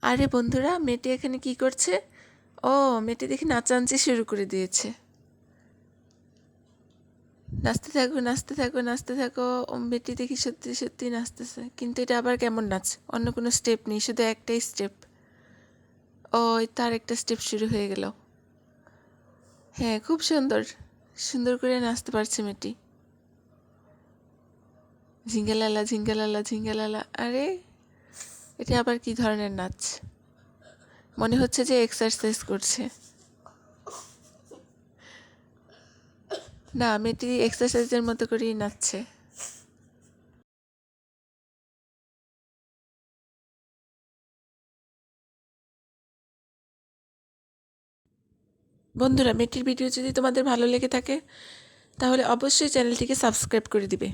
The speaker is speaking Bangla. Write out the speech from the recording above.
আরে বন্ধুরা, মেয়েটি এখানে কি করছে? ও, মেয়েটি দেখি নাচানাচি শুরু করে দিয়েছে। নাচতে থাকো, নাচতে থাকো, নাচতে থাকো। ও মেয়েটি দেখি সত্যি সত্যি নাচতেছে, কিন্তু এটা আবার কেমন নাচ? অন্য কোনো স্টেপ নেই, শুধু একটাই স্টেপ। ও, তার একটা স্টেপ শুরু হয়ে গেল। হ্যাঁ, খুব সুন্দর, সুন্দর করে নাচতে পারছে মেয়েটি। ঝিঙ্গালালা ঝিঙ্গালালা ঝিঙ্গালালা। আরে, এটা আবার কি ধরনের নাচ? মনে হচ্ছে যে এক্সারসাইজ করছে। না, মেয়েটি এক্সারসাইজের মতো করেই নাচছে। বন্ধুরা, মেয়েটির ভিডিও যদি তোমাদের ভালো লেগে থাকে তাহলে অবশ্যই চ্যানেলটিকে সাবস্ক্রাইব করে দিবে।